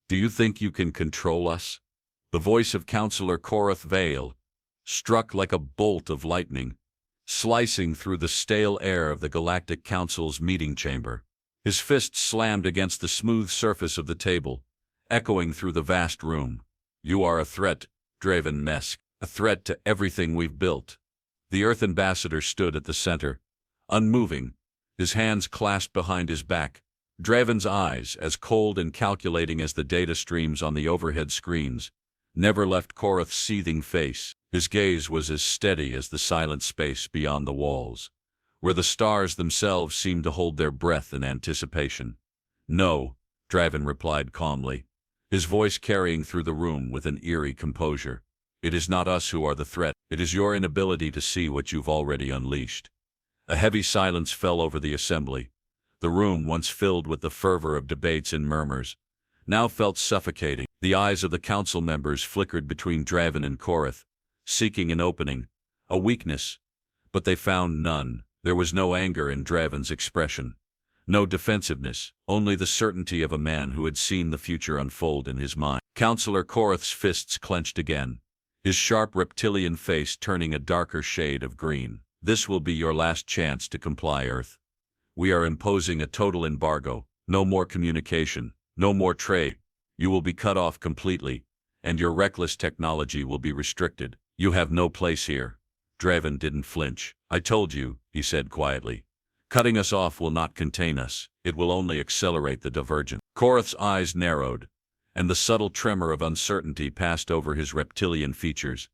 Do you think you can control us? The voice of Counselor Korath Vale struck like a bolt of lightning, slicing through the stale air of the Galactic Council's meeting chamber. His fist slammed against the smooth surface of the table, echoing through the vast room. You are a threat, Draven Mesk, a threat to everything we've built. The Earth Ambassador stood at the center, unmoving, his hands clasped behind his back. Draven's eyes, as cold and calculating as the data streams on the overhead screens, never left Korath's seething face. His gaze was as steady as the silent space beyond the walls, where the stars themselves seemed to hold their breath in anticipation. No, Draven replied calmly, his voice carrying through the room with an eerie composure. It is not us who are the threat. It is your inability to see what you've already unleashed. A heavy silence fell over the assembly. The room, once filled with the fervor of debates and murmurs, now felt suffocating. The eyes of the council members flickered between Draven and Korath, seeking an opening, a weakness, but they found none. There was no anger in Draven's expression, no defensiveness, only the certainty of a man who had seen the future unfold in his mind. Counselor Korath's fists clenched again, his sharp reptilian face turning a darker shade of green. This will be your last chance to comply, Earth. We are imposing a total embargo, no more communication, no more trade. You will be cut off completely, and your reckless technology will be restricted. You have no place here. Draven didn't flinch. I told you, he said quietly. Cutting us off will not contain us. It will only accelerate the divergence. Korath's eyes narrowed, and the subtle tremor of uncertainty passed over his reptilian features,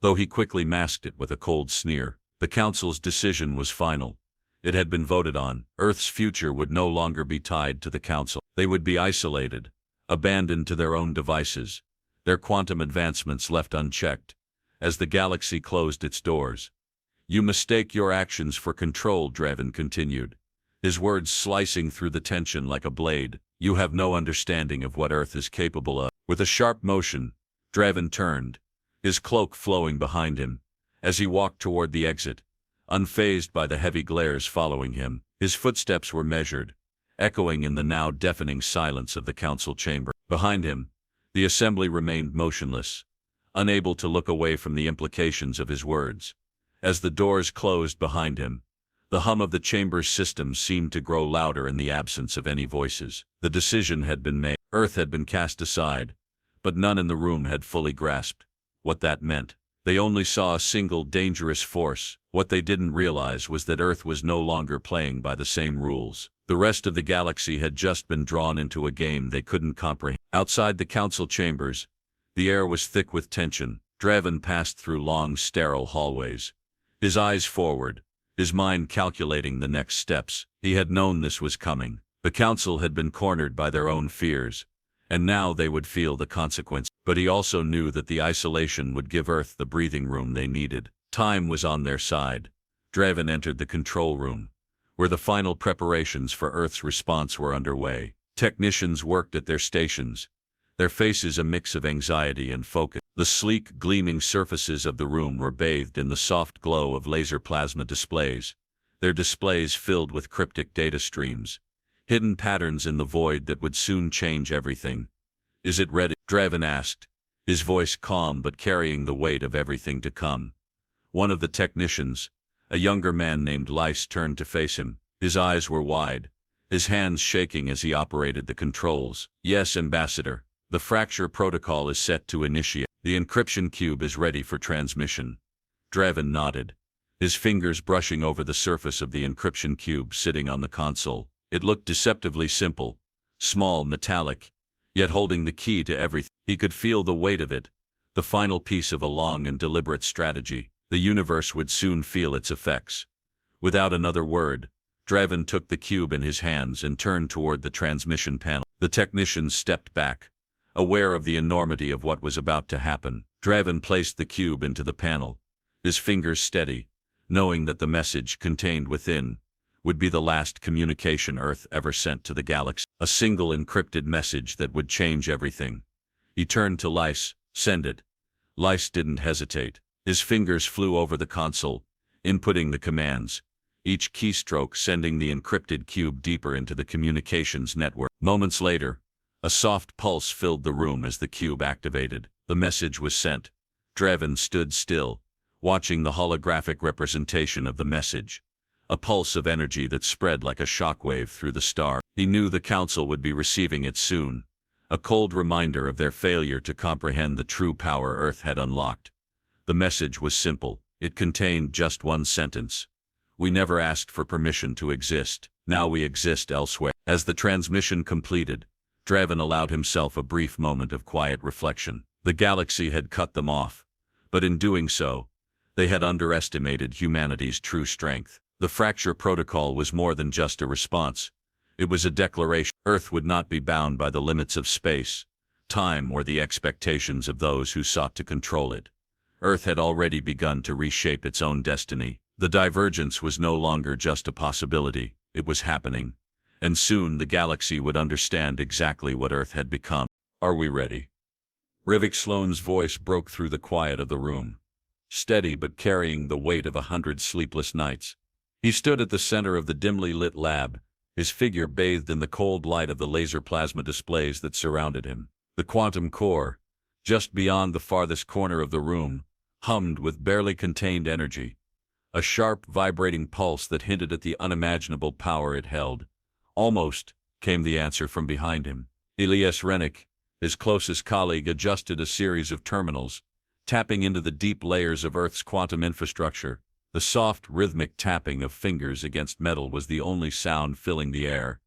though he quickly masked it with a cold sneer. The Council's decision was final. It had been voted on. Earth's future would no longer be tied to the Council. They would be isolated, abandoned to their own devices, their quantum advancements left unchecked, as the galaxy closed its doors. You mistake your actions for control, Draven continued, his words slicing through the tension like a blade. You have no understanding of what Earth is capable of. With a sharp motion, Draven turned, his cloak flowing behind him, as he walked toward the exit, unfazed by the heavy glares following him. His footsteps were measured, echoing in the now deafening silence of the council chamber. Behind him, the assembly remained motionless, unable to look away from the implications of his words. As the doors closed behind him, the hum of the chamber's systems seemed to grow louder in the absence of any voices. The decision had been made. Earth had been cast aside, but none in the room had fully grasped what that meant. They only saw a single dangerous force. What they didn't realize was that Earth was no longer playing by the same rules. The rest of the galaxy had just been drawn into a game they couldn't comprehend. Outside the council chambers, the air was thick with tension. Draven passed through long, sterile hallways, his eyes forward, his mind calculating the next steps. He had known this was coming. The council had been cornered by their own fears, and now they would feel the consequence. But he also knew that the isolation would give Earth the breathing room they needed. Time was on their side. Draven entered the control room, where the final preparations for Earth's response were underway. Technicians worked at their stations, their faces a mix of anxiety and focus. The sleek, gleaming surfaces of the room were bathed in the soft glow of laser plasma displays, their displays filled with cryptic data streams, hidden patterns in the void that would soon change everything. Is it ready? Draven asked, his voice calm but carrying the weight of everything to come. One of the technicians, a younger man named Lice, turned to face him. His eyes were wide, his hands shaking as he operated the controls. Yes, Ambassador. The fracture protocol is set to initiate. The encryption cube is ready for transmission. Draven nodded, his fingers brushing over the surface of the encryption cube sitting on the console. It looked deceptively simple, small, metallic, yet holding the key to everything. He could feel the weight of it, the final piece of a long and deliberate strategy. The universe would soon feel its effects. Without another word, Draven took the cube in his hands and turned toward the transmission panel. The technicians stepped back, aware of the enormity of what was about to happen. Draven placed the cube into the panel, his fingers steady, knowing that the message contained within would be the last communication Earth ever sent to the galaxy. A single encrypted message that would change everything. He turned to Lice. Send it. Lice didn't hesitate. His fingers flew over the console, inputting the commands, each keystroke sending the encrypted cube deeper into the communications network. Moments later, A soft pulse filled the room as the cube activated. The message was sent. Draven stood still, watching the holographic representation of the message. A pulse of energy that spread like a shockwave through the star. He knew the Council would be receiving it soon. A cold reminder of their failure to comprehend the true power Earth had unlocked. The message was simple. It contained just one sentence. We never asked for permission to exist. Now we exist elsewhere. As the transmission completed, Draven allowed himself a brief moment of quiet reflection. The galaxy had cut them off, but in doing so, they had underestimated humanity's true strength. The fracture protocol was more than just a response. It was a declaration. Earth would not be bound by the limits of space, time, or the expectations of those who sought to control it. Earth had already begun to reshape its own destiny. The divergence was no longer just a possibility, it was happening. And soon the galaxy would understand exactly what Earth had become. Are we ready? Rivik Sloane's voice broke through the quiet of the room, steady but carrying the weight of 100 sleepless nights. He stood at the center of the dimly lit lab, his figure bathed in the cold light of the laser plasma displays that surrounded him. The quantum core, just beyond the farthest corner of the room, hummed with barely contained energy, a sharp, vibrating pulse that hinted at the unimaginable power it held. Almost, came the answer from behind him. Elias Rennick, his closest colleague, adjusted a series of terminals, tapping into the deep layers of Earth's quantum infrastructure. The soft, rhythmic tapping of fingers against metal was the only sound filling the air,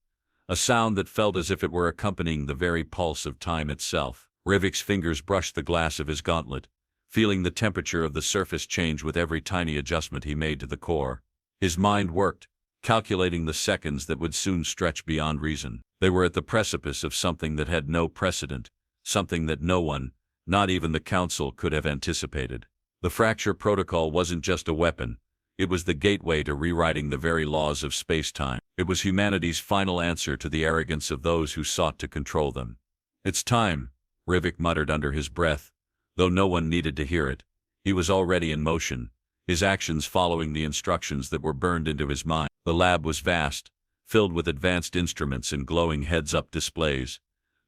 a sound that felt as if it were accompanying the very pulse of time itself. Rivik's fingers brushed the glass of his gauntlet, feeling the temperature of the surface change with every tiny adjustment he made to the core. His mind worked, calculating the seconds that would soon stretch beyond reason. They were at the precipice of something that had no precedent, something that no one, not even the Council, could have anticipated. The fracture protocol wasn't just a weapon, it was the gateway to rewriting the very laws of space-time. It was humanity's final answer to the arrogance of those who sought to control them. It's time, Rivik muttered under his breath, though no one needed to hear it. He was already in motion, his actions following the instructions that were burned into his mind. The lab was vast, filled with advanced instruments and glowing heads-up displays,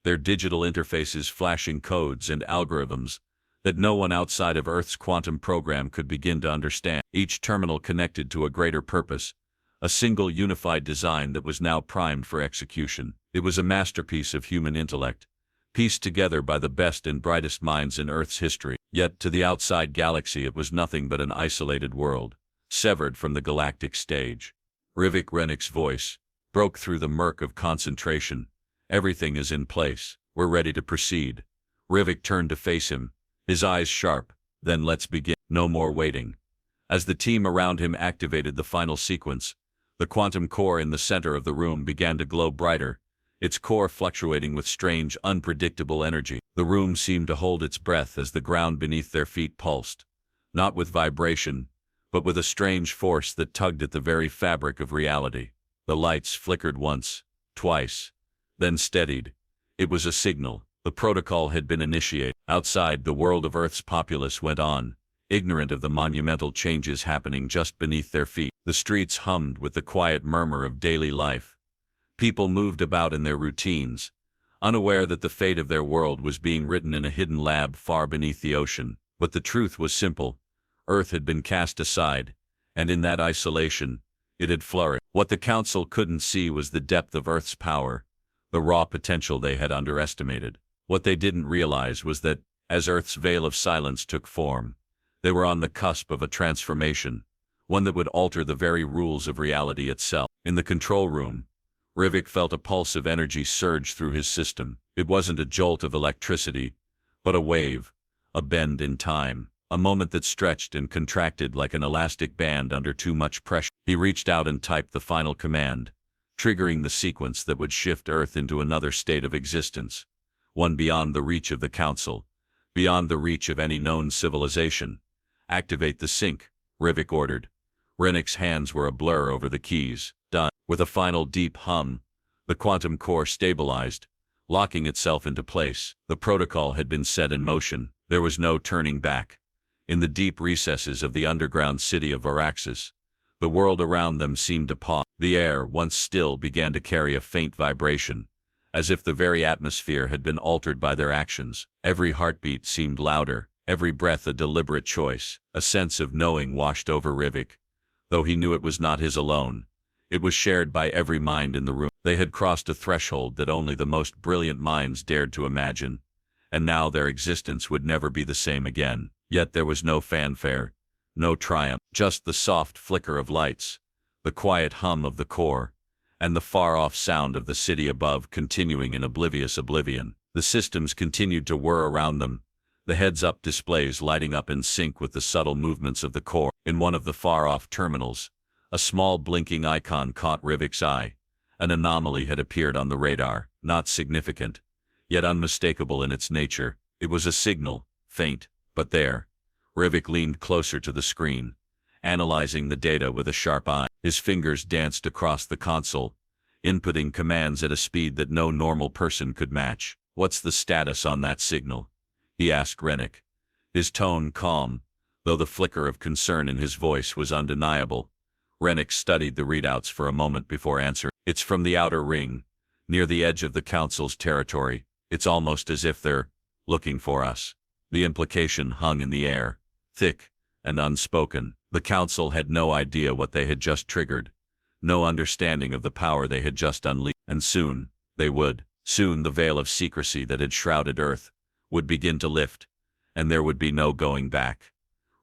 their digital interfaces flashing codes and algorithms that no one outside of Earth's quantum program could begin to understand. Each terminal connected to a greater purpose, a single unified design that was now primed for execution. It was a masterpiece of human intellect, pieced together by the best and brightest minds in Earth's history. Yet to the outside galaxy it was nothing but an isolated world, severed from the galactic stage. Rivik Rennick's voice broke through the murk of concentration. Everything is in place. We're ready to proceed. Rivik turned to face him, his eyes sharp. Then let's begin. No more waiting. As the team around him activated the final sequence, the quantum core in the center of the room began to glow brighter, its core fluctuating with strange, unpredictable energy. The room seemed to hold its breath as the ground beneath their feet pulsed, not with vibration, but with a strange force that tugged at the very fabric of reality. The lights flickered once, twice, then steadied. It was a signal. The protocol had been initiated. Outside, the world of Earth's populace went on, ignorant of the monumental changes happening just beneath their feet. The streets hummed with the quiet murmur of daily life. People moved about in their routines, unaware that the fate of their world was being written in a hidden lab far beneath the ocean. But the truth was simple. Earth had been cast aside, and in that isolation, it had flourished. What the Council couldn't see was the depth of Earth's power, the raw potential they had underestimated. What they didn't realize was that, as Earth's veil of silence took form, they were on the cusp of a transformation, one that would alter the very rules of reality itself. In the control room, Rivik felt a pulse of energy surge through his system. It wasn't a jolt of electricity, but a wave, a bend in time, a moment that stretched and contracted like an elastic band under too much pressure. He reached out and typed the final command, triggering the sequence that would shift Earth into another state of existence, one beyond the reach of the Council, beyond the reach of any known civilization. Activate the sync, Rivik ordered. Rennick's hands were a blur over the keys. Done. With a final deep hum, the quantum core stabilized, locking itself into place. The protocol had been set in motion. There was no turning back. In the deep recesses of the underground city of Varaxis, the world around them seemed to pause. The air, once still, began to carry a faint vibration, as if the very atmosphere had been altered by their actions. Every heartbeat seemed louder, every breath a deliberate choice. A sense of knowing washed over Rivik, though he knew it was not his alone. It was shared by every mind in the room. They had crossed a threshold that only the most brilliant minds dared to imagine, and now their existence would never be the same again. Yet there was no fanfare, no triumph, just the soft flicker of lights, the quiet hum of the core, and the far-off sound of the city above continuing in oblivious oblivion. The systems continued to whir around them, the heads-up displays lighting up in sync with the subtle movements of the core. In one of the far-off terminals, a small blinking icon caught Rivik's eye. An anomaly had appeared on the radar, not significant, yet unmistakable in its nature. It was a signal, faint, but there. Rivik leaned closer to the screen, analyzing the data with a sharp eye. His fingers danced across the console, inputting commands at a speed that no normal person could match. "What's the status on that signal?" he asked Rennick, his tone calm, though the flicker of concern in his voice was undeniable. Rennick studied the readouts for a moment before answering. "It's from the outer ring, near the edge of the Council's territory. It's almost as if they're looking for us." The implication hung in the air, thick and unspoken. The Council had no idea what they had just triggered, no understanding of the power they had just unleashed. And soon, they would. Soon the veil of secrecy that had shrouded Earth would begin to lift, and there would be no going back.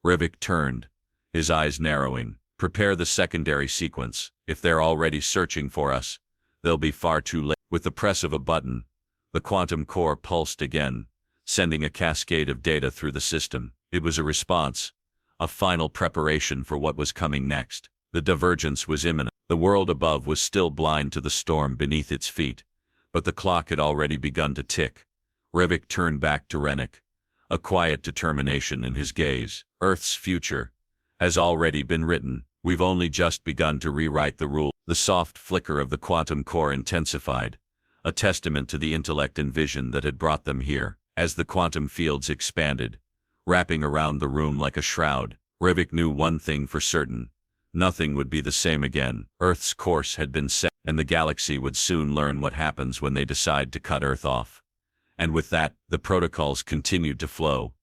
Rivik turned, his eyes narrowing. "Prepare the secondary sequence. If they're already searching for us, they'll be far too late." With the press of a button, the quantum core pulsed again, sending a cascade of data through the system. It was a response, a final preparation for what was coming next. The divergence was imminent. The world above was still blind to the storm beneath its feet, but the clock had already begun to tick. Rivik turned back to Rennick, a quiet determination in his gaze. "Earth's future has already been written. We've only just begun to rewrite the rule." The soft flicker of the quantum core intensified, a testament to the intellect and vision that had brought them here. As the quantum fields expanded, wrapping around the room like a shroud, Rivik knew one thing for certain: nothing would be the same again. Earth's course had been set, and the galaxy would soon learn what happens when they decide to cut Earth off. And with that, the protocols continued to flow,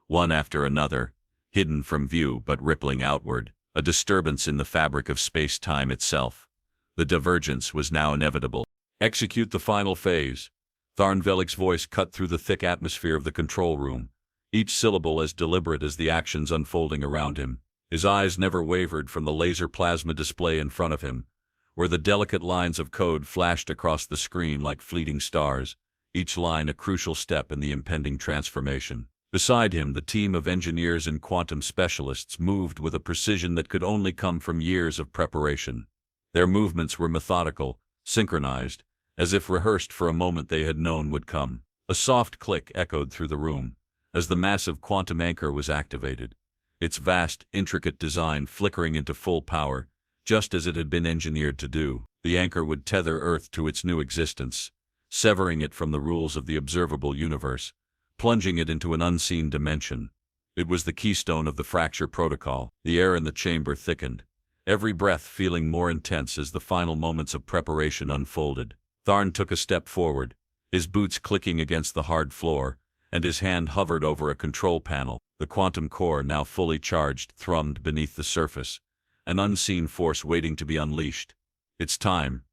one after another, hidden from view but rippling outward, a disturbance in the fabric of space-time itself. The divergence was now inevitable. "Execute the final phase." Tharnvelik's voice cut through the thick atmosphere of the control room, each syllable as deliberate as the actions unfolding around him. His eyes never wavered from the laser plasma display in front of him, where the delicate lines of code flashed across the screen like fleeting stars, each line a crucial step in the impending transformation. Beside him, the team of engineers and quantum specialists moved with a precision that could only come from years of preparation. Their movements were methodical, synchronized, as if rehearsed for a moment they had known would come. A soft click echoed through the room as the massive quantum anchor was activated, its vast, intricate design flickering into full power, just as it had been engineered to do. The anchor would tether Earth to its new existence, severing it from the rules of the observable universe, plunging it into an unseen dimension. It was the keystone of the fracture protocol. The air in the chamber thickened, every breath feeling more intense as the final moments of preparation unfolded. Tharn took a step forward, his boots clicking against the hard floor, and his hand hovered over a control panel. The quantum core, now fully charged, thrummed beneath the surface, an unseen force waiting to be unleashed. "It's time."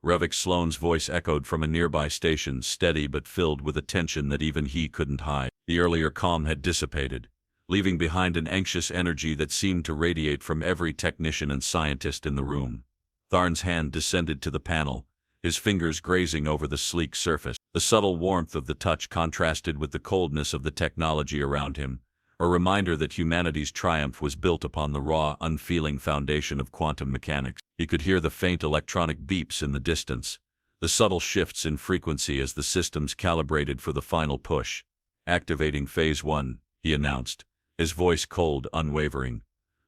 Rivik Sloane's voice echoed from a nearby station, steady but filled with a tension that even he couldn't hide. The earlier calm had dissipated, leaving behind an anxious energy that seemed to radiate from every technician and scientist in the room. Tharn's hand descended to the panel, his fingers grazing over the sleek surface. The subtle warmth of the touch contrasted with the coldness of the technology around him, a reminder that humanity's triumph was built upon the raw, unfeeling foundation of quantum mechanics. He could hear the faint electronic beeps in the distance, the subtle shifts in frequency as the systems calibrated for the final push. "Activating Phase 1, he announced, his voice cold, unwavering.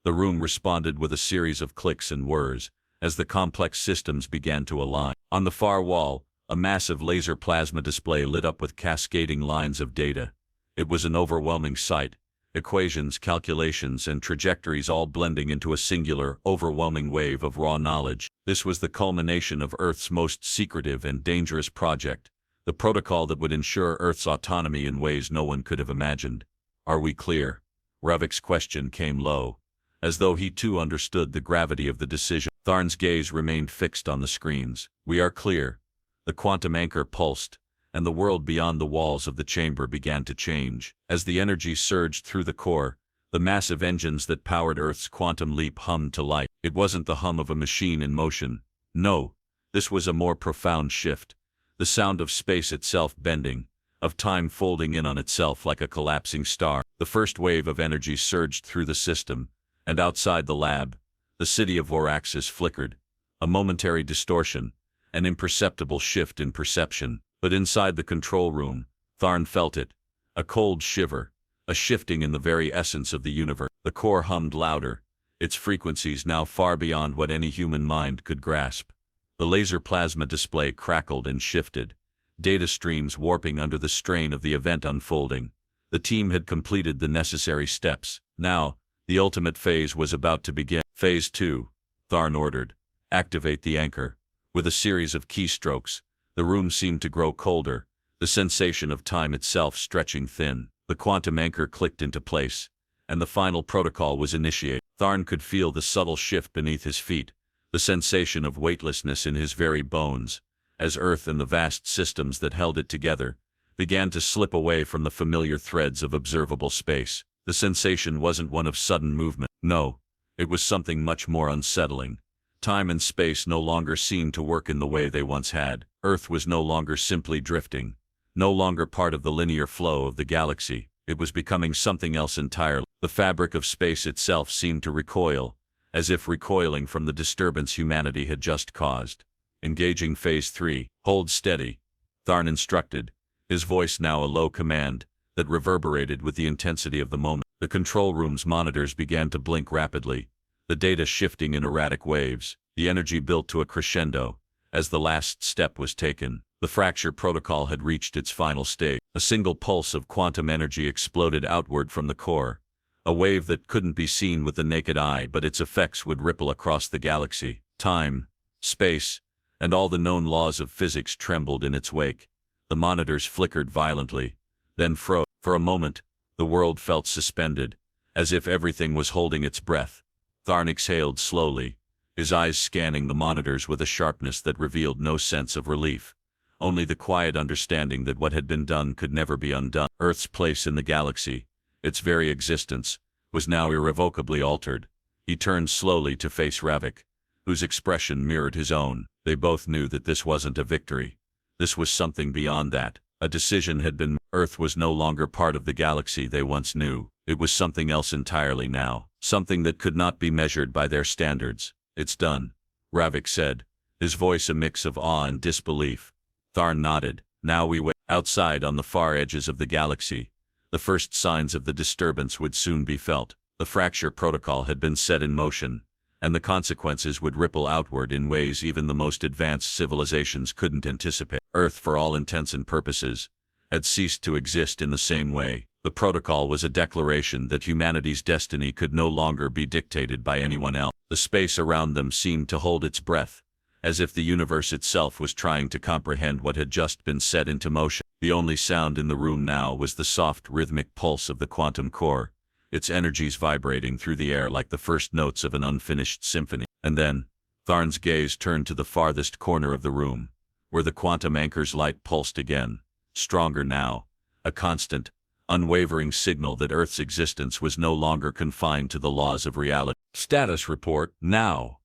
The room responded with a series of clicks and whirs, as the complex systems began to align. On the far wall, a massive laser plasma display lit up with cascading lines of data. It was an overwhelming sight, equations, calculations, and trajectories all blending into a singular, overwhelming wave of raw knowledge. This was the culmination of Earth's most secretive and dangerous project, the protocol that would ensure Earth's autonomy in ways no one could have imagined. Are we clear? Ravik's question came low, as though he too understood the gravity of the decision. Tharn's gaze remained fixed on the screens. We are clear. The quantum anchor pulsed, and the world beyond the walls of the chamber began to change. As the energy surged through the core, the massive engines that powered Earth's quantum leap hummed to life. It wasn't the hum of a machine in motion. No, this was a more profound shift. The sound of space itself bending, of time folding in on itself like a collapsing star. The first wave of energy surged through the system, and outside the lab, the city of Voraxis flickered. A momentary distortion, an imperceptible shift in perception. But inside the control room, Tharn felt it. A cold shiver, a shifting in the very essence of the universe. The core hummed louder, its frequencies now far beyond what any human mind could grasp. The laser plasma display crackled and shifted, data streams warping under the strain of the event unfolding. The team had completed the necessary steps. Now, the ultimate phase was about to begin. Phase 2, Tharn ordered. Activate the anchor. With a series of keystrokes, the room seemed to grow colder, the sensation of time itself stretching thin. The quantum anchor clicked into place, and the final protocol was initiated. Tharn could feel the subtle shift beneath his feet, the sensation of weightlessness in his very bones, as Earth and the vast systems that held it together began to slip away from the familiar threads of observable space. The sensation wasn't one of sudden movement. No, it was something much more unsettling. Time and space no longer seemed to work in the way they once had. Earth was no longer simply drifting, no longer part of the linear flow of the galaxy. It was becoming something else entirely. The fabric of space itself seemed to recoil, as if recoiling from the disturbance humanity had just caused. Engaging Phase 3. Hold steady, Tharn instructed, his voice now a low command that reverberated with the intensity of the moment. The control room's monitors began to blink rapidly, the data shifting in erratic waves. The energy built to a crescendo as the last step was taken. The fracture protocol had reached its final stage. A single pulse of quantum energy exploded outward from the core, a wave that couldn't be seen with the naked eye, but its effects would ripple across the galaxy. Time, space, and all the known laws of physics trembled in its wake. The monitors flickered violently, then froze. For a moment, the world felt suspended, as if everything was holding its breath. Tharn exhaled slowly, his eyes scanning the monitors with a sharpness that revealed no sense of relief, only the quiet understanding that what had been done could never be undone. Earth's place in the galaxy, its very existence, was now irrevocably altered. He turned slowly to face Ravik, whose expression mirrored his own. They both knew that this wasn't a victory. This was something beyond that. A decision had been made. Earth was no longer part of the galaxy they once knew. It was something else entirely now, something that could not be measured by their standards. It's done, Ravik said, his voice a mix of awe and disbelief. Tharn nodded. Now we wait. Outside on the far edges of the galaxy, the first signs of the disturbance would soon be felt. The fracture protocol had been set in motion, and the consequences would ripple outward in ways even the most advanced civilizations couldn't anticipate. Earth, for all intents and purposes, had ceased to exist in the same way. The protocol was a declaration that humanity's destiny could no longer be dictated by anyone else. The space around them seemed to hold its breath, as if the universe itself was trying to comprehend what had just been set into motion. The only sound in the room now was the soft rhythmic pulse of the quantum core, its energies vibrating through the air like the first notes of an unfinished symphony. And then, Tharn's gaze turned to the farthest corner of the room, where the quantum anchor's light pulsed again, stronger now, a constant, unwavering signal that Earth's existence was no longer confined to the laws of reality. Status report, now,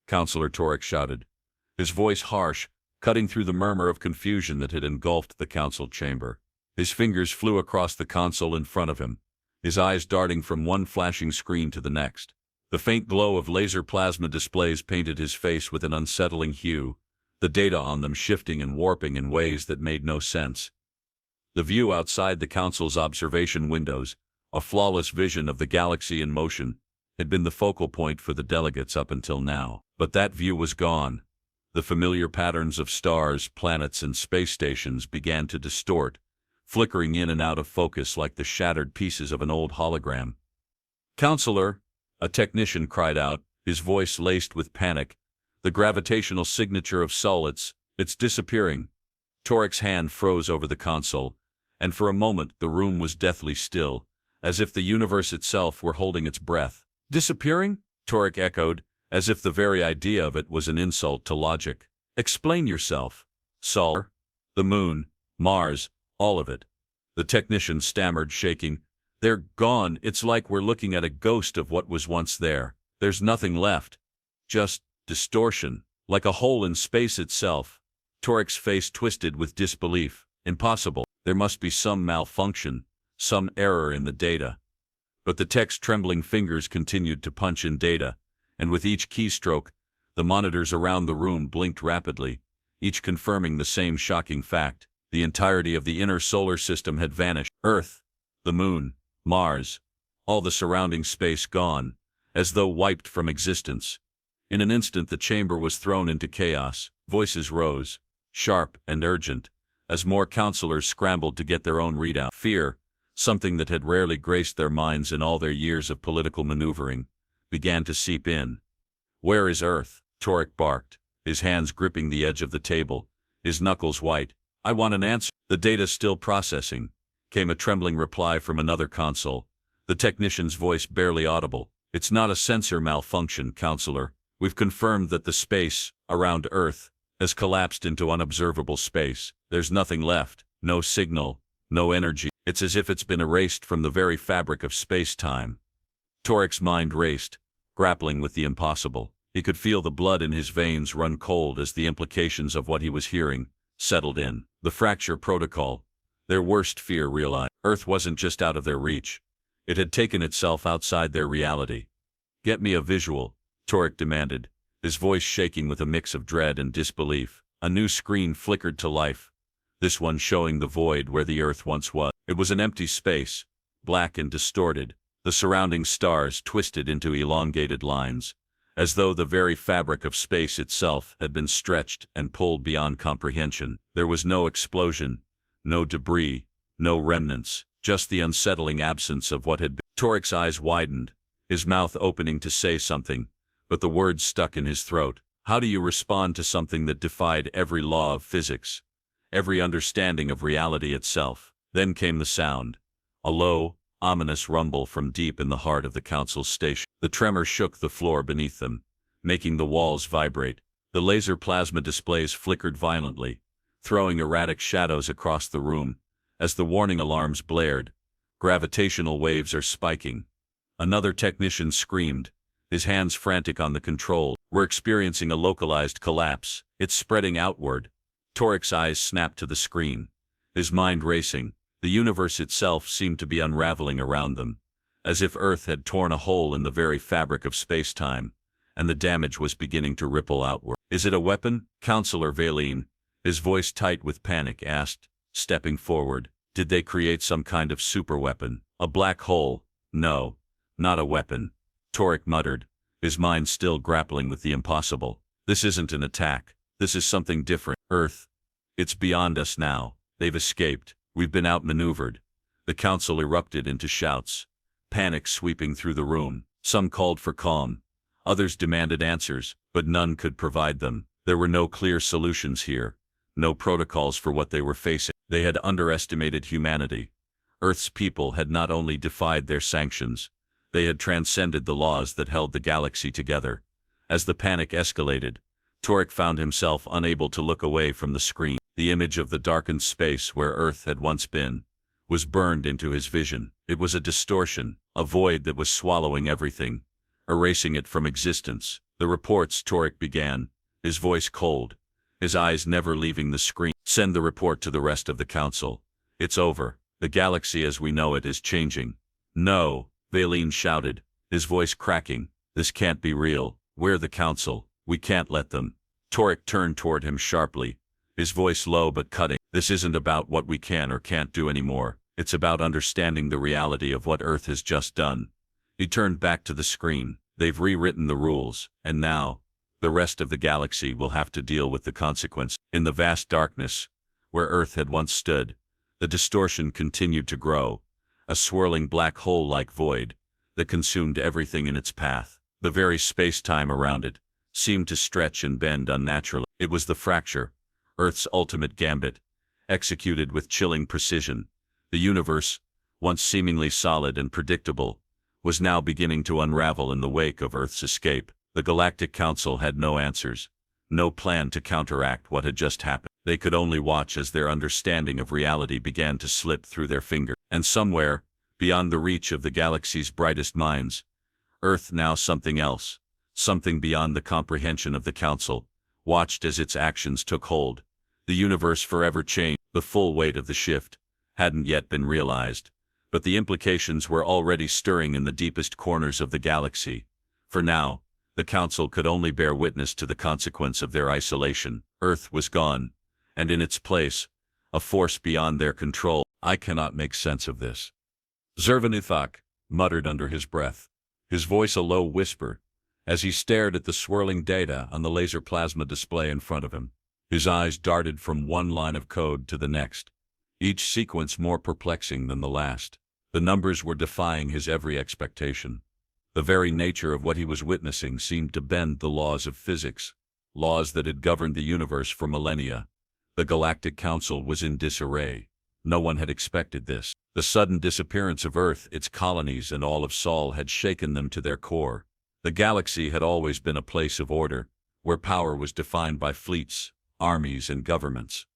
Counselor Torek shouted, his voice harsh, cutting through the murmur of confusion that had engulfed the council chamber. His fingers flew across the console in front of him, his eyes darting from one flashing screen to the next. The faint glow of laser plasma displays painted his face with an unsettling hue, the data on them shifting and warping in ways that made no sense. The view outside the council's observation windows, a flawless vision of the galaxy in motion, had been the focal point for the delegates up until now. But that view was gone. The familiar patterns of stars, planets, and space stations began to distort, flickering in and out of focus like the shattered pieces of an old hologram. "Counselor," a technician cried out, his voice laced with panic, "the gravitational signature of Sol, it's disappearing." Torek's hand froze over the console, and for a moment the room was deathly still, as if the universe itself were holding its breath. Disappearing? Torek echoed, as if the very idea of it was an insult to logic. Explain yourself. Sol, the moon, Mars, all of it. The technician stammered, shaking. They're gone. It's like we're looking at a ghost of what was once there. There's nothing left. Just distortion, like a hole in space itself. Torek's face twisted with disbelief. Impossible. There must be some malfunction, some error in the data. But the tech's trembling fingers continued to punch in data, and with each keystroke, the monitors around the room blinked rapidly, each confirming the same shocking fact. The entirety of the inner solar system had vanished. Earth, the moon, Mars, all the surrounding space gone, as though wiped from existence. In an instant the chamber was thrown into chaos. Voices rose, sharp and urgent, as more counselors scrambled to get their own readout. Fear, something that had rarely graced their minds in all their years of political maneuvering, began to seep in. Where is Earth? Torek barked, his hands gripping the edge of the table, his knuckles white. I want an answer. The data's still processing, came a trembling reply from another console, the technician's voice barely audible. It's not a sensor malfunction, counselor. We've confirmed that the space around Earth has collapsed into unobservable space. There's nothing left, no signal, no energy. It's as if it's been erased from the very fabric of space-time. Torek's mind raced, grappling with the impossible. He could feel the blood in his veins run cold as the implications of what he was hearing settled in. The fracture protocol, their worst fear realized. Earth wasn't just out of their reach. It had taken itself outside their reality. Get me a visual, Torek demanded, his voice shaking with a mix of dread and disbelief. A new screen flickered to life, this one showing the void where the Earth once was. It was an empty space, black and distorted, the surrounding stars twisted into elongated lines, as though the very fabric of space itself had been stretched and pulled beyond comprehension. There was no explosion, no debris, no remnants, just the unsettling absence of what had been. Torek's eyes widened, his mouth opening to say something, but the words stuck in his throat. How do you respond to something that defied every law of physics, every understanding of reality itself? Then came the sound, a low, ominous rumble from deep in the heart of the council's station. The tremor shook the floor beneath them, making the walls vibrate. The laser plasma displays flickered violently, throwing erratic shadows across the room. As the warning alarms blared, gravitational waves are spiking. Another technician screamed, his hands frantic on the control. We're experiencing a localized collapse. It's spreading outward. Torek's eyes snapped to the screen, his mind racing. The universe itself seemed to be unraveling around them, as if Earth had torn a hole in the very fabric of space-time, and the damage was beginning to ripple outward. Is it a weapon? Counselor Valine, his voice tight with panic, asked, stepping forward. Did they create some kind of superweapon? A black hole? No, not a weapon. Torek muttered, his mind still grappling with the impossible. This isn't an attack. This is something different. Earth. It's beyond us now. They've escaped. We've been outmaneuvered. The council erupted into shouts, panic sweeping through the room. Some called for calm. Others demanded answers, but none could provide them. There were no clear solutions here, no protocols for what they were facing. They had underestimated humanity. Earth's people had not only defied their sanctions, they had transcended the laws that held the galaxy together. As the panic escalated, Torek found himself unable to look away from the screen. The image of the darkened space where Earth had once been was burned into his vision. It was a distortion, a void that was swallowing everything, erasing it from existence. The reports, Torek began, his voice cold, his eyes never leaving the screen. Send the report to the rest of the council. It's over. The galaxy as we know it is changing. No, Valine shouted, his voice cracking. This can't be real. We're the council. We can't let them. Torek turned toward him sharply, his voice low but cutting. This isn't about what we can or can't do anymore. It's about understanding the reality of what Earth has just done. He turned back to the screen. They've rewritten the rules, and now, the rest of the galaxy will have to deal with the consequence. In the vast darkness, where Earth had once stood, the distortion continued to grow, a swirling black hole-like void that consumed everything in its path. The very space-time around it seemed to stretch and bend unnaturally. It was the fracture, Earth's ultimate gambit, executed with chilling precision. The universe, once seemingly solid and predictable, was now beginning to unravel in the wake of Earth's escape. The Galactic Council had no answers, no plan to counteract what had just happened. They could only watch as their understanding of reality began to slip through their fingers. And somewhere, beyond the reach of the galaxy's brightest minds, Earth, now something else, something beyond the comprehension of the Council, watched as its actions took hold. The universe forever changed. The full weight of the shift hadn't yet been realized, but the implications were already stirring in the deepest corners of the galaxy. For now, the Council could only bear witness to the consequence of their isolation. Earth was gone, and in its place, a force beyond their control. I cannot make sense of this, Zervanuthak muttered under his breath, his voice a low whisper, as he stared at the swirling data on the laser plasma display in front of him. His eyes darted from one line of code to the next, each sequence more perplexing than the last. The numbers were defying his every expectation. The very nature of what he was witnessing seemed to bend the laws of physics, laws that had governed the universe for millennia. The Galactic Council was in disarray. No one had expected this. The sudden disappearance of Earth, its colonies, and all of Sol had shaken them to their core. The galaxy had always been a place of order, where power was defined by fleets, armies, and governments.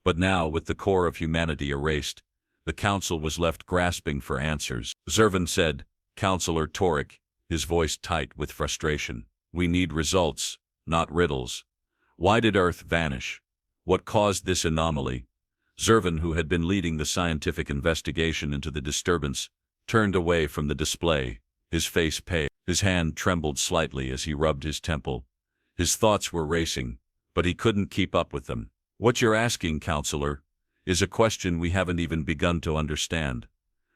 But now, with the core of humanity erased, the Council was left grasping for answers. Zervan said, "Counselor Torek," his voice tight with frustration, "we need results, not riddles. Why did Earth vanish? What caused this anomaly?" Zervan, who had been leading the scientific investigation into the disturbance, turned away from the display, his face pale. His hand trembled slightly as he rubbed his temple. His thoughts were racing, but he couldn't keep up with them. "What you're asking, Counselor, is a question we haven't even begun to understand.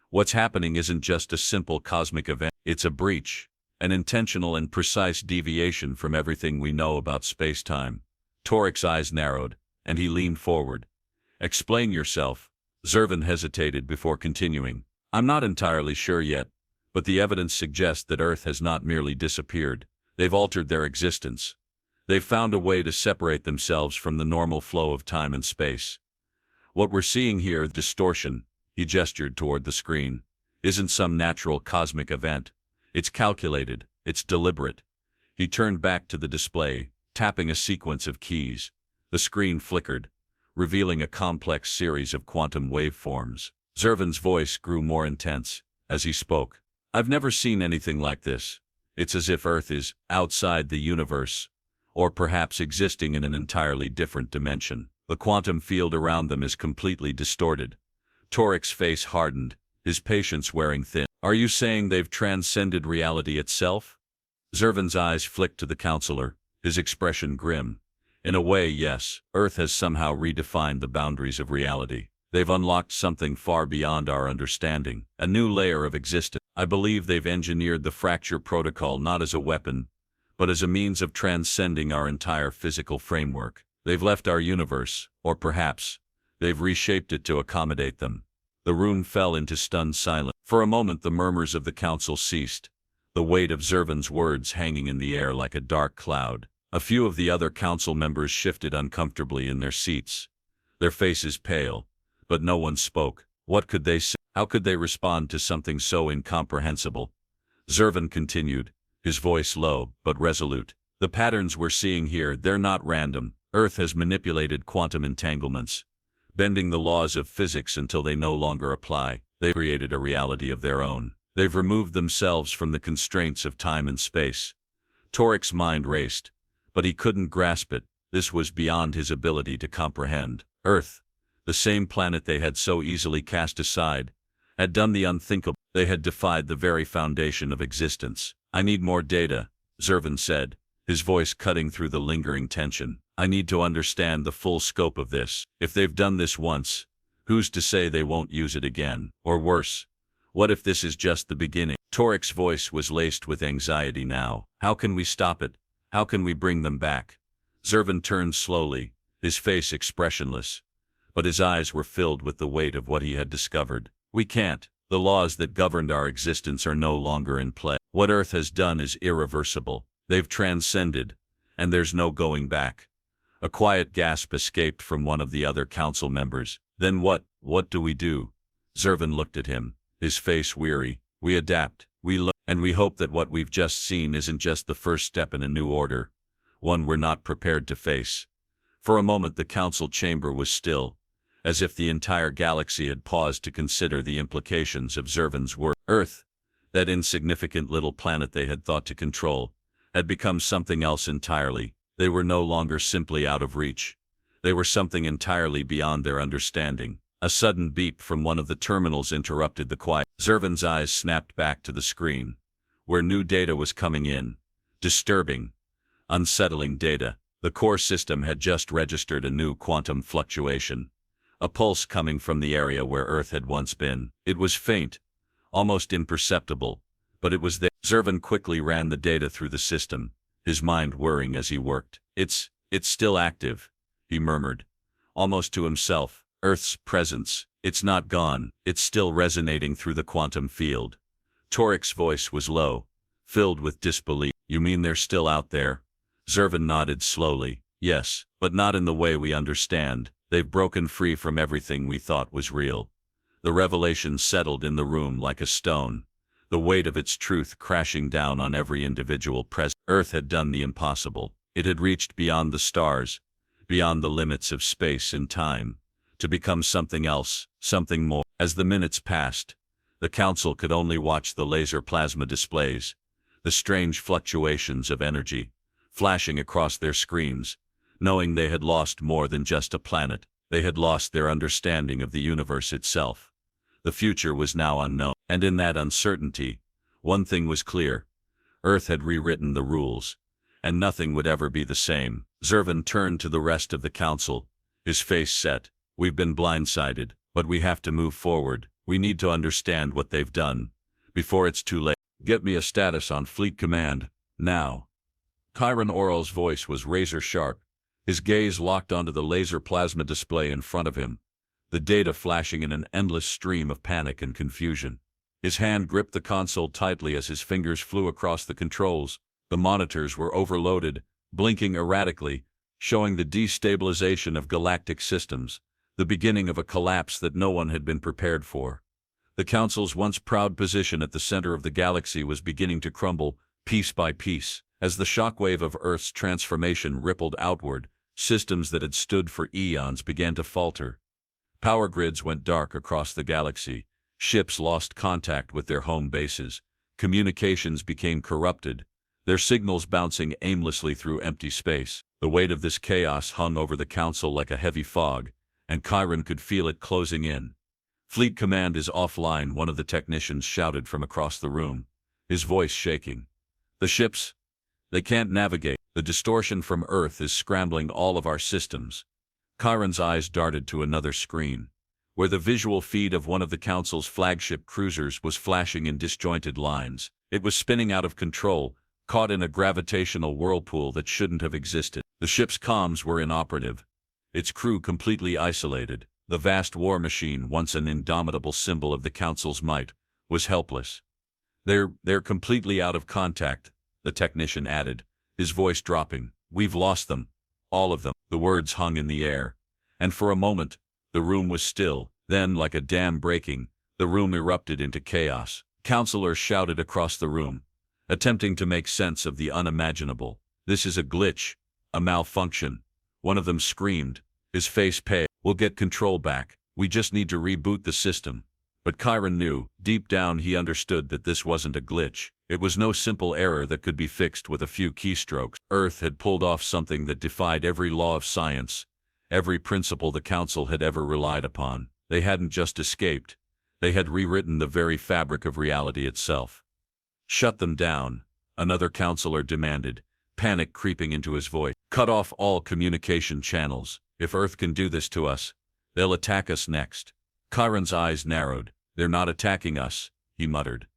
What's happening isn't just a simple cosmic event. It's a breach, an intentional and precise deviation from everything we know about space-time." Torek's eyes narrowed, and he leaned forward. "Explain yourself." Zervan hesitated before continuing. "I'm not entirely sure yet, but the evidence suggests that Earth has not merely disappeared. They've altered their existence. They've found a way to separate themselves from the normal flow of time and space. What we're seeing here, the distortion," he gestured toward the screen, "isn't some natural cosmic event. It's calculated, it's deliberate." He turned back to the display, tapping a sequence of keys. The screen flickered, revealing a complex series of quantum waveforms. Zervan's voice grew more intense as he spoke. "I've never seen anything like this. It's as if Earth is outside the universe, or perhaps existing in an entirely different dimension. The quantum field around them is completely distorted." Torek's face hardened, his patience wearing thin. "Are you saying they've transcended reality itself?" Zervan's eyes flicked to the Counselor, his expression grim. "In a way, yes. Earth has somehow redefined the boundaries of reality. They've unlocked something far beyond our understanding, a new layer of existence. I believe they've engineered the fracture protocol not as a weapon, but as a means of transcending our entire physical framework. They've left our universe, or perhaps, they've reshaped it to accommodate them." The room fell into stunned silence. For a moment the murmurs of the Council ceased, the weight of Zervan's words hanging in the air like a dark cloud. A few of the other Council members shifted uncomfortably in their seats, their faces pale, but no one spoke. What could they say? How could they respond to something so incomprehensible? Zervan continued, his voice low but resolute. "The patterns we're seeing here, they're not random. Earth has manipulated quantum entanglements, bending the laws of physics until they no longer apply. They've created a reality of their own. They've removed themselves from the constraints of time and space." Torek's mind raced, but he couldn't grasp it. This was beyond his ability to comprehend. Earth, the same planet they had so easily cast aside, had done the unthinkable. They had defied the very foundation of existence. "I need more data," Zervan said, his voice cutting through the lingering tension. "I need to understand the full scope of this. If they've done this once, who's to say they won't use it again? Or worse, what if this is just the beginning?" Torek's voice was laced with anxiety now. "How can we stop it? How can we bring them back?" Zervan turned slowly, his face expressionless, but his eyes were filled with the weight of what he had discovered. "We can't. The laws that governed our existence are no longer in play. What Earth has done is irreversible. They've transcended, and there's no going back. A quiet gasp escaped from one of the other council members. Then what do we do? Zervan looked at him, his face weary. We adapt, we learn, and we hope that what we've just seen isn't just the first step in a new order, one we're not prepared to face. For a moment the council chamber was still, as if the entire galaxy had paused to consider the implications of Zervan's words. Earth, that insignificant little planet they had thought to control, had become something else entirely. They were no longer simply out of reach. They were something entirely beyond their understanding. A sudden beep from one of the terminals interrupted the quiet. Zervan's eyes snapped back to the screen, where new data was coming in. Disturbing, unsettling data. The core system had just registered a new quantum fluctuation, a pulse coming from the area where Earth had once been. It was faint, almost imperceptible, but it was there. Zervan quickly ran the data through the system, his mind whirring as he worked. It's still active, he murmured, almost to himself. Earth's presence, it's not gone, it's still resonating through the quantum field. Torik's voice was low, filled with disbelief. You mean they're still out there? Zervan nodded slowly. Yes, but not in the way we understand. They've broken free from everything we thought was real. The revelation settled in the room like a stone, the weight of its truth crashing down on every individual present. Earth had done the impossible. It had reached beyond the stars, beyond the limits of space and time, to become something else, something more. As the minutes passed, the council could only watch the laser plasma displays, the strange fluctuations of energy, flashing across their screens, knowing they had lost more than just a planet. They had lost their understanding of the universe itself. The future was now unknown, and in that uncertainty, one thing was clear. Earth had rewritten the rules, and nothing would ever be the same. Zervan turned to the rest of the council, his face set. We've been blindsided, but we have to move forward. We need to understand what they've done, before it's too late. Get me a status on Fleet Command, now. Chiron Oral's voice was razor-sharp, his gaze locked onto the laser plasma display in front of him, the data flashing in an endless stream of panic and confusion. His hand gripped the console tightly as his fingers flew across the controls. The monitors were overloaded, blinking erratically, showing the destabilization of galactic systems, the beginning of a collapse that no one had been prepared for. The Council's once proud position at the center of the galaxy was beginning to crumble, piece by piece, as the shockwave of Earth's transformation rippled outward. Systems that had stood for eons began to falter. Power grids went dark across the galaxy. Ships lost contact with their home bases. Communications became corrupted, their signals bouncing aimlessly through empty space. The weight of this chaos hung over the Council like a heavy fog, and Chiron could feel it closing in. Fleet Command is offline, one of the technicians shouted from across the room, his voice shaking. The ships, they can't navigate. The distortion from Earth is scrambling all of our systems. Chiron's eyes darted to another screen, where the visual feed of one of the Council's flagship cruisers was flashing in disjointed lines. It was spinning out of control, caught in a gravitational whirlpool that shouldn't have existed. The ship's comms were inoperative, its crew completely isolated. The vast war machine, once an indomitable symbol of the Council's might, was helpless. They're completely out of contact, the technician added, his voice dropping. We've lost them. All of them. The words hung in the air, and for a moment, the room was still. Then, like a dam breaking, the room erupted into chaos. Counselors shouted across the room, attempting to make sense of the unimaginable. This is a glitch, a malfunction. One of them screamed, his face pale. We'll get control back. We just need to reboot the system. But Chiron knew, deep down he understood that this wasn't a glitch. It was no simple error that could be fixed with a few keystrokes. Earth had pulled off something that defied every law of science, every principle the Council had ever relied upon. They hadn't just escaped. They had rewritten the very fabric of reality itself. Shut them down, another counselor demanded, panic creeping into his voice. Cut off all communication channels. If Earth can do this to us, they'll attack us next. Chiron's eyes narrowed. They're not attacking us, he muttered,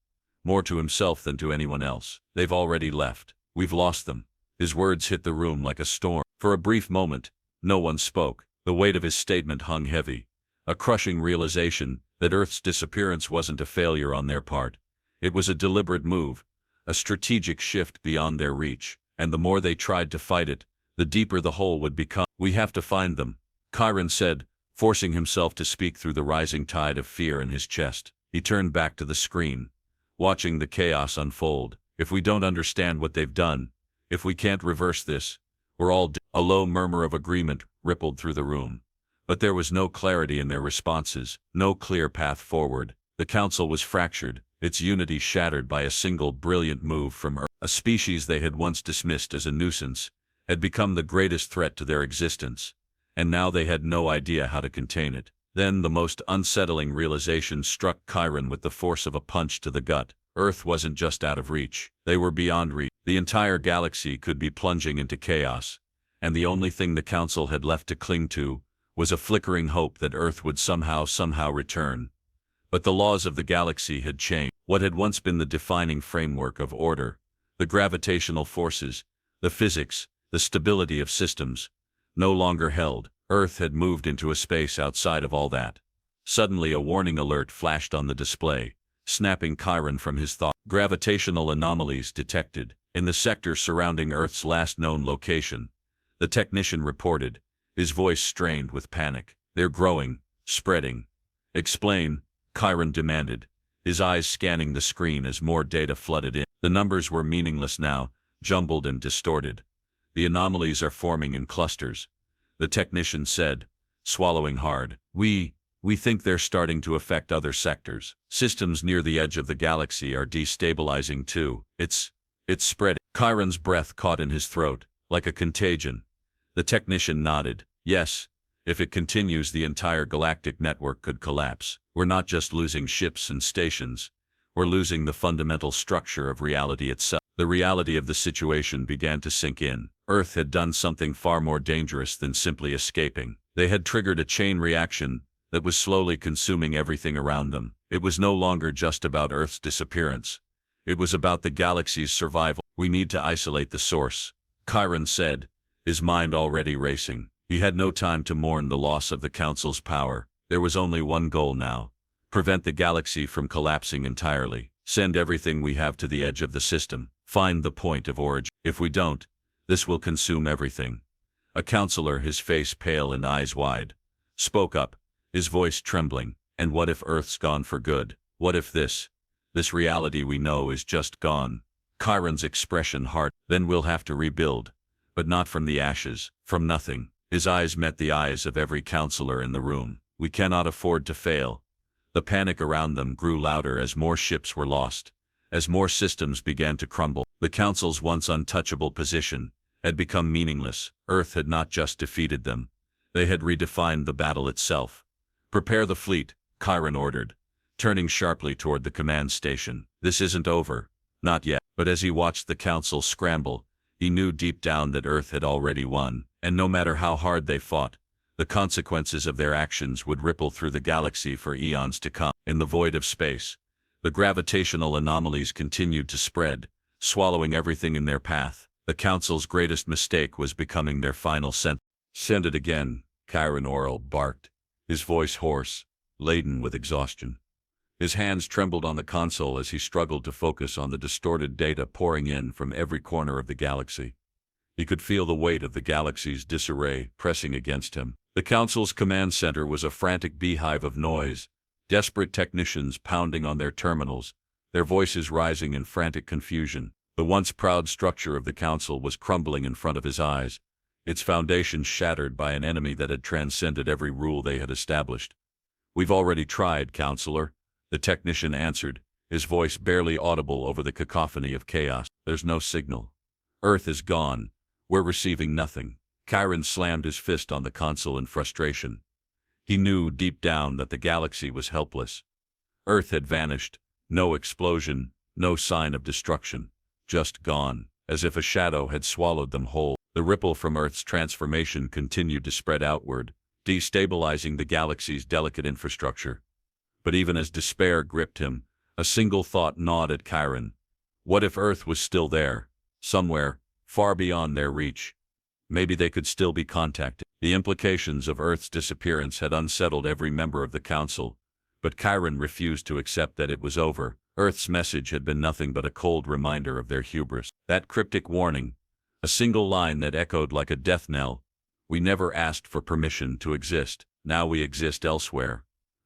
more to himself than to anyone else. They've already left. We've lost them. His words hit the room like a storm. For a brief moment, no one spoke. The weight of his statement hung heavy, a crushing realization that Earth's disappearance wasn't a failure on their part. It was a deliberate move, a strategic shift beyond their reach, and the more they tried to fight it, the deeper the hole would become. We have to find them, Chiron said, forcing himself to speak through the rising tide of fear in his chest. He turned back to the screen, watching the chaos unfold. If we don't understand what they've done, if we can't reverse this, we're all dead. A low murmur of agreement rippled through the room. But there was no clarity in their responses, no clear path forward. The council was fractured, its unity shattered by a single brilliant move from Earth. A species they had once dismissed as a nuisance had become the greatest threat to their existence, and now they had no idea how to contain it. Then the most unsettling realization struck Chiron with the force of a punch to the gut. Earth wasn't just out of reach, they were beyond reach. The entire galaxy could be plunging into chaos, and the only thing the council had left to cling to was a flickering hope that Earth would somehow return. But the laws of the galaxy had changed. What had once been the defining framework of order, the gravitational forces, the physics, the stability of systems, no longer held. Earth had moved into a space outside of all that. Suddenly a warning alert flashed on the display, snapping Chiron from his thought. Gravitational anomalies detected in the sector surrounding Earth's last known location, the technician reported, his voice strained with panic. They're growing, spreading. Explain, Chiron demanded, his eyes scanning the screen as more data flooded in. The numbers were meaningless now, jumbled and distorted. The anomalies are forming in clusters, the technician said, swallowing hard. We think they're starting to affect other sectors. Systems near the edge of the galaxy are destabilizing too. It's spreading. Chiron's breath caught in his throat, like a contagion. The technician nodded. Yes, if it continues, the entire galactic network could collapse. We're not just losing ships and stations, we're losing the fundamental structure of reality itself. The reality of the situation began to sink in. Earth had done something far more dangerous than simply escaping. They had triggered a chain reaction that was slowly consuming everything around them. It was no longer just about Earth's disappearance. It was about the galaxy's survival. We need to isolate the source, Chiron said, his mind already racing. He had no time to mourn the loss of the Council's power. There was only one goal now: prevent the galaxy from collapsing entirely. Send everything we have to the edge of the system. Find the point of origin. If we don't, this will consume everything. A counselor, his face pale and eyes wide, spoke up, his voice trembling. And what if Earth's gone for good? What if this reality we know is just gone? Chiron's expression hard. Then we'll have to rebuild. But not from the ashes, from nothing. His eyes met the eyes of every counselor in the room. We cannot afford to fail. The panic around them grew louder as more ships were lost, as more systems began to crumble. The Council's once untouchable position had become meaningless. Earth had not just defeated them, they had redefined the battle itself. Prepare the fleet, Chiron ordered, turning sharply toward the command station. This isn't over. Not yet. But as he watched the Council scramble, he knew deep down that Earth had already won, and no matter how hard they fought, the consequences of their actions would ripple through the galaxy for eons to come. In the void of space, the gravitational anomalies continued to spread, swallowing everything in their path. The Council's greatest mistake was becoming their final sentence. Send it again, Chiron Oral barked, his voice hoarse, laden with exhaustion. His hands trembled on the console as he struggled to focus on the distorted data pouring in from every corner of the galaxy. He could feel the weight of the galaxy's disarray pressing against him. The Council's command center was a frantic beehive of noise, desperate technicians pounding on their terminals, their voices rising in frantic confusion. The once proud structure of the Council was crumbling in front of his eyes, its foundations shattered by an enemy that had transcended every rule they had established. We've already tried, Counselor, the technician answered, his voice barely audible over the cacophony of chaos. There's no signal. Earth is gone. We're receiving nothing. Chiron slammed his fist on the console in frustration. He knew deep down that the galaxy was helpless. Earth had vanished. No explosion, no sign of destruction. Just gone, as if a shadow had swallowed them whole. The ripple from Earth's transformation continued to spread outward, destabilizing the galaxy's delicate infrastructure. But even as despair gripped him, a single thought gnawed at Chiron. What if Earth was still there, somewhere, far beyond their reach? Maybe they could still be contacted. The implications of Earth's disappearance had unsettled every member of the Council, but Chiron refused to accept that it was over. Earth's message had been nothing but a cold reminder of their hubris. That cryptic warning, A single line that echoed like a death knell. We never asked for permission to exist. Now we exist elsewhere.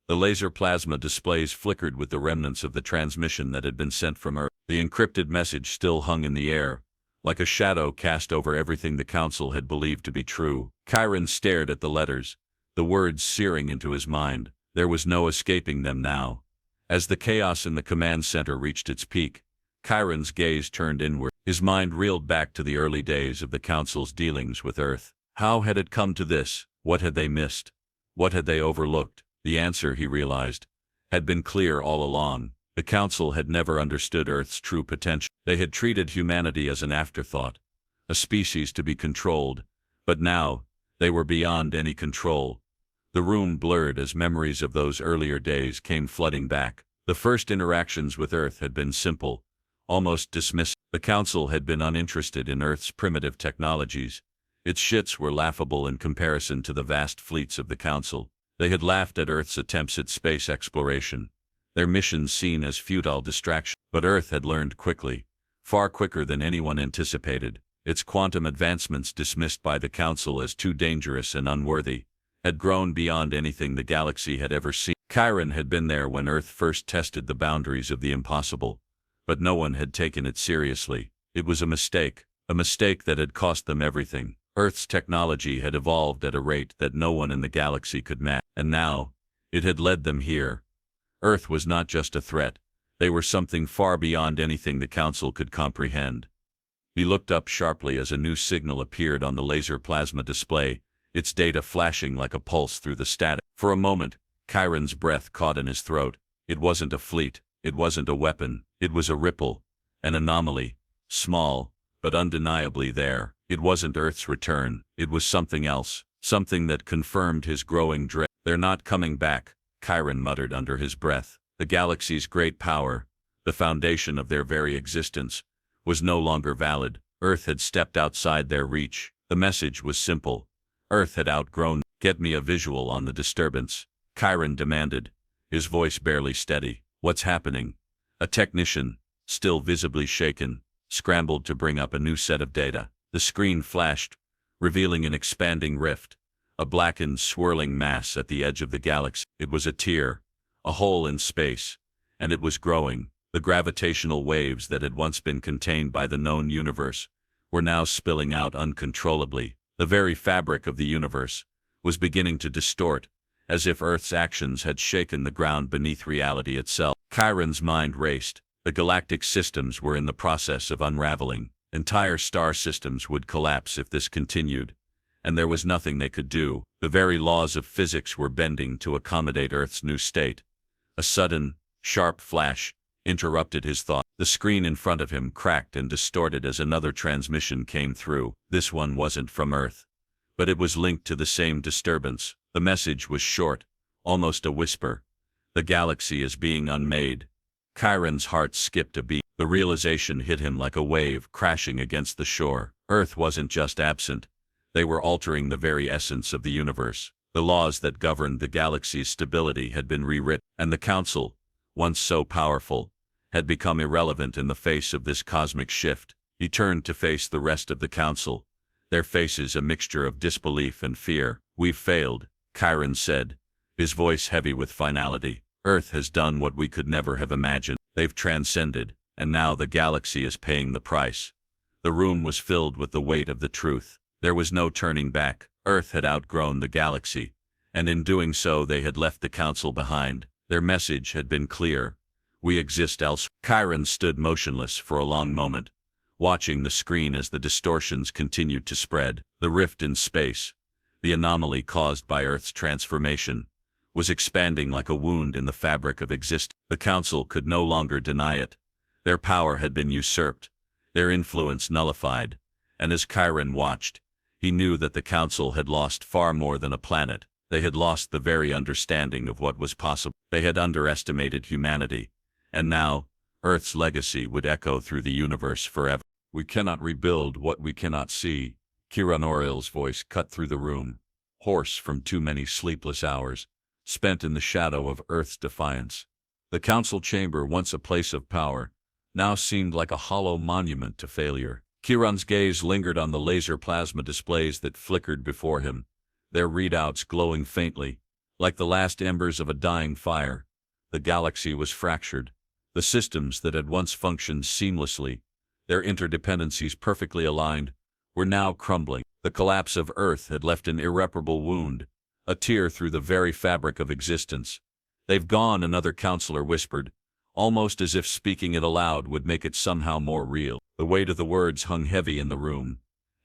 The laser plasma displays flickered with the remnants of the transmission that had been sent from Earth. The encrypted message still hung in the air, like a shadow cast over everything the Council had believed to be true. Chiron stared at the letters, the words searing into his mind. There was no escaping them now. As the chaos in the command center reached its peak, Chiron's gaze turned inward. His mind reeled back to the early days of the Council's dealings with Earth. How had it come to this? What had they missed? What had they overlooked? The answer, he realized, had been clear all along. The Council had never understood Earth's true potential. They had treated humanity as an afterthought, a species to be controlled, but now, they were beyond any control. The room blurred as memories of those earlier days came flooding back. The first interactions with Earth had been simple, almost dismissive. The Council had been uninterested in Earth's primitive technologies. Its shits were laughable in comparison to the vast fleets of the Council. They had laughed at Earth's attempts at space exploration, their missions seen as futile distractions. But Earth had learned quickly, far quicker than anyone anticipated. Its quantum advancements, dismissed by the Council as too dangerous and unworthy, had grown beyond anything the galaxy had ever seen. Chiron had been there when Earth first tested the boundaries of the impossible, but no one had taken it seriously. It was a mistake that had cost them everything. Earth's technology had evolved at a rate that no one in the galaxy could match, and now, it had led them here. Earth was not just a threat, they were something far beyond anything the Council could comprehend. He looked up sharply as a new signal appeared on the laser plasma display, its data flashing like a pulse through the static. For a moment, Chiron's breath caught in his throat. It wasn't a fleet, it wasn't a weapon, it was a ripple, an anomaly, small, but undeniably there. It wasn't Earth's return, it was something else, something that confirmed his growing dread. They're not coming back, Chiron muttered under his breath. The galaxy's great power, the foundation of their very existence, was no longer valid. Earth had stepped outside their reach. The message was simple. Earth had outgrown. Get me a visual on the disturbance, Chiron demanded, his voice barely steady. What's happening? A technician, still visibly shaken, scrambled to bring up a new set of data. The screen flashed, revealing an expanding rift, a blackened, swirling mass at the edge of the galaxy. It was a tear, a hole in space, and it was growing. The gravitational waves that had once been contained by the known universe were now spilling out uncontrollably. The very fabric of the universe was beginning to distort, as if Earth's actions had shaken the ground beneath reality itself. Chiron's mind raced. The galactic systems were in the process of unraveling. Entire star systems would collapse if this continued, and there was nothing they could do. The very laws of physics were bending to accommodate Earth's new state. A sudden, sharp flash interrupted his thought. The screen in front of him cracked and distorted as another transmission came through. This one wasn't from Earth, but it was linked to the same disturbance. The message was short, almost a whisper. The galaxy is being unmade. Chiron's heart skipped a beat. The realization hit him like a wave crashing against the shore. Earth wasn't just absent. They were altering the very essence of the universe. The laws that governed the galaxy's stability had been rewritten, and the Council, once so powerful, had become irrelevant in the face of this cosmic shift. He turned to face the rest of the Council, their faces a mixture of disbelief and fear. We've failed, Chiron said, his voice heavy with finality. Earth has done what we could never have imagined. They've transcended, and now the galaxy is paying the price. The room was filled with the weight of the truth. There was no turning back. Earth had outgrown the galaxy, and in doing so they had left the Council behind. Their message had been clear. We exist elsewhere. Chiron stood motionless for a long moment, watching the screen as the distortions continued to spread. The rift in space, the anomaly caused by Earth's transformation, was expanding like a wound in the fabric of existence. The Council could no longer deny it. Their power had been usurped, their influence nullified, and as Chiron watched, he knew that the Council had lost far more than a planet. They had lost the very understanding of what was possible. They had underestimated humanity, and now, Earth's legacy would echo through the universe forever. We cannot rebuild what we cannot see. Chiron Oriel's voice cut through the room, hoarse from too many sleepless hours, spent in the shadow of Earth's defiance. The Council chamber, once a place of power, now seemed like a hollow monument to failure. Kieran's gaze lingered on the laser plasma displays that flickered before him, their readouts glowing faintly, like the last embers of a dying fire. The galaxy was fractured. The systems that had once functioned seamlessly, their interdependencies perfectly aligned, were now crumbling. The collapse of Earth had left an irreparable wound, a tear through the very fabric of existence. "They've gone," another counselor whispered, almost as if speaking it aloud would make it somehow more real. The weight of the words hung heavy in the room,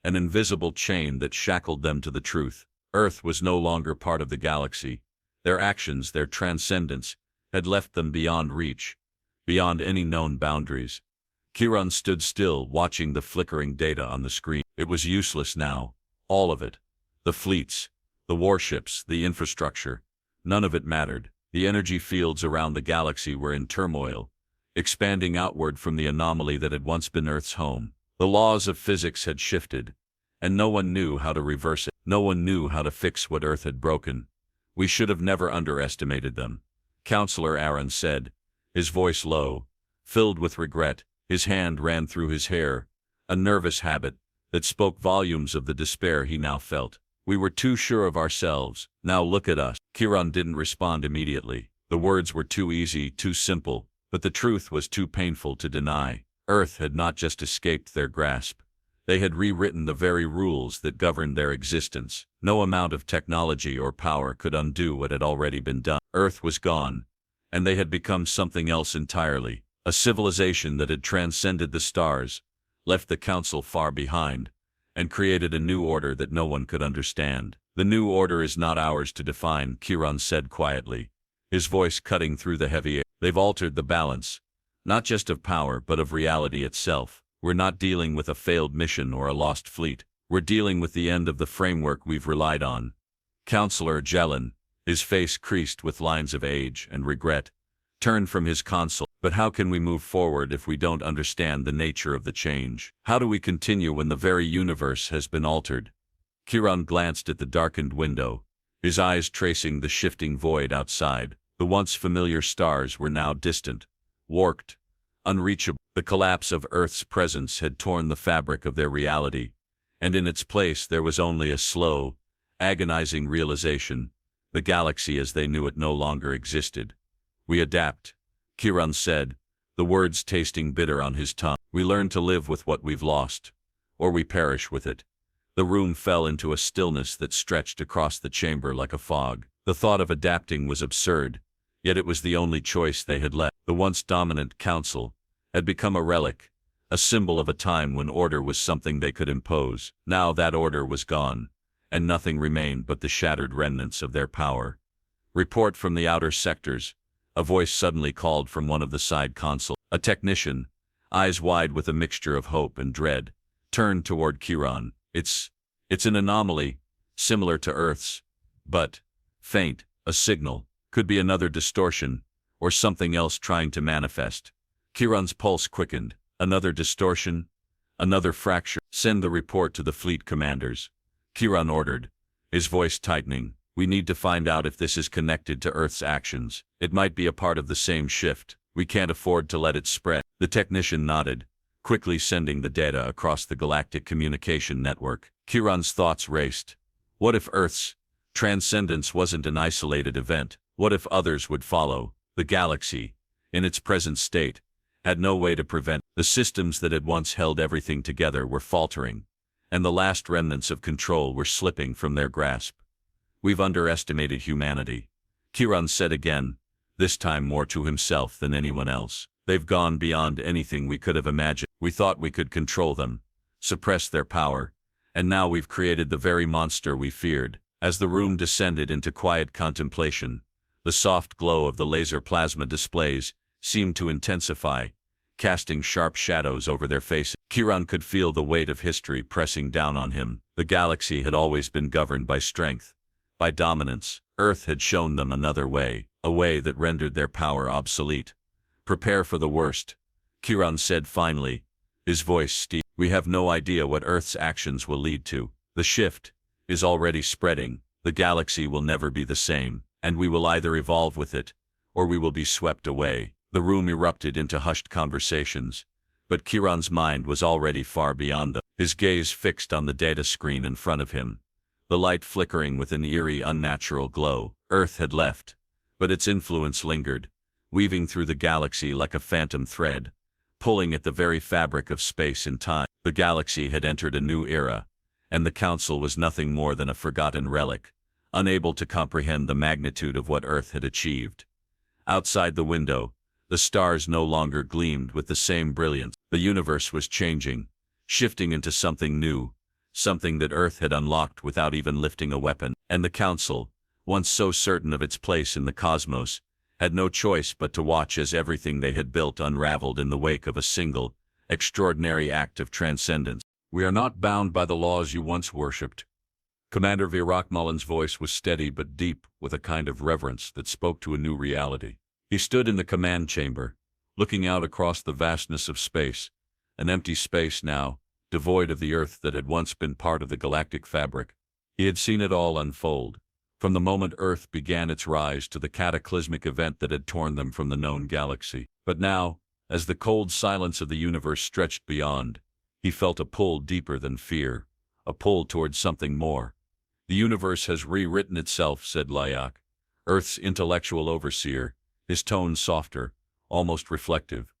an invisible chain that shackled them to the truth. Earth was no longer part of the galaxy. Their actions, their transcendence, had left them beyond reach, beyond any known boundaries. Kieran stood still, watching the flickering data on the screen. It was useless now, all of it. The fleets, the warships, the infrastructure, none of it mattered. The energy fields around the galaxy were in turmoil, expanding outward from the anomaly that had once been Earth's home. The laws of physics had shifted, and no one knew how to reverse it. No one knew how to fix what Earth had broken. "We should have never underestimated them," Counselor Aaron said, his voice low, filled with regret. His hand ran through his hair, a nervous habit that spoke volumes of the despair he now felt. "We were too sure of ourselves. Now look at us." Kieran didn't respond immediately. The words were too easy, too simple, but the truth was too painful to deny. Earth had not just escaped their grasp. They had rewritten the very rules that governed their existence. No amount of technology or power could undo what had already been done. Earth was gone, and they had become something else entirely. A civilization that had transcended the stars, left the Council far behind, and created a new order that no one could understand. "The new order is not ours to define," Kieran said quietly, his voice cutting through the heavy air. "They've altered the balance, not just of power but of reality itself. We're not dealing with a failed mission or a lost fleet. We're dealing with the end of the framework we've relied on." Counselor Jelen, his face creased with lines of age and regret, turned from his console. "But how can we move forward if we don't understand the nature of the change? How do we continue when the very universe has been altered?" Kieran glanced at the darkened window, his eyes tracing the shifting void outside. The once familiar stars were now distant, warped, unreachable. The collapse of Earth's presence had torn the fabric of their reality, and in its place there was only a slow, agonizing realization: the galaxy as they knew it no longer existed. "We adapt," Kieran said, the words tasting bitter on his tongue. "We learn to live with what we've lost, or we perish with it." The room fell into a stillness that stretched across the chamber like a fog. The thought of adapting was absurd, yet it was the only choice they had left. The once dominant council had become a relic, a symbol of a time when order was something they could impose. Now that order was gone, and nothing remained but the shattered remnants of their power. "Report from the outer sectors," a voice suddenly called from one of the side consoles. A technician, eyes wide with a mixture of hope and dread, turned toward Kieran. It's an anomaly, similar to Earth's, but faint, a signal. Could be another distortion, or something else trying to manifest." Kieran's pulse quickened. Another distortion? Another fracture? "Send the report to the fleet commanders," Kieran ordered, his voice tightening. "We need to find out if this is connected to Earth's actions. It might be a part of the same shift. We can't afford to let it spread." The technician nodded, quickly sending the data across the Galactic communication network. Kieran's thoughts raced. What if Earth's transcendence wasn't an isolated event? What if others would follow? The galaxy, in its present state, had no way to prevent. The systems that had once held everything together were faltering, and the last remnants of control were slipping from their grasp. "We've underestimated humanity," Kieran said again, this time more to himself than anyone else. "They've gone beyond anything we could have imagined. We thought we could control them, suppress their power, and now we've created the very monster we feared." As the room descended into quiet contemplation, the soft glow of the laser plasma displays seemed to intensify, casting sharp shadows over their faces. Kieran could feel the weight of history pressing down on him. The galaxy had always been governed by strength, by dominance. Earth had shown them another way, a way that rendered their power obsolete. "Prepare for the worst," Kieran said finally, his voice steep. "We have no idea what Earth's actions will lead to. The shift is already spreading. The galaxy will never be the same, and we will either evolve with it, or we will be swept away." The room erupted into hushed conversations, But Kiran's mind was already far beyond them, his gaze fixed on the data screen in front of him, the light flickering with an eerie, unnatural glow. Earth had left, but its influence lingered, weaving through the galaxy like a phantom thread, pulling at the very fabric of space and time. The galaxy had entered a new era, and the Council was nothing more than a forgotten relic, unable to comprehend the magnitude of what Earth had achieved. Outside the window, the stars no longer gleamed with the same brilliance. The universe was changing, shifting into something new, something that Earth had unlocked without even lifting a weapon. And the Council, once so certain of its place in the cosmos, had no choice but to watch as everything they had built unraveled in the wake of a single, extraordinary act of transcendence. "We are not bound by the laws you once worshipped." Commander Virak Mullen's voice was steady but deep, with a kind of reverence that spoke to a new reality. He stood in the command chamber, looking out across the vastness of space, an empty space now, devoid of the Earth that had once been part of the galactic fabric. He had seen it all unfold, from the moment Earth began its rise to the cataclysmic event that had torn them from the known galaxy. But now, as the cold silence of the universe stretched beyond, he felt a pull deeper than fear, a pull towards something more. "The universe has rewritten itself," said Lyak, Earth's intellectual overseer, his tone softer, almost reflective.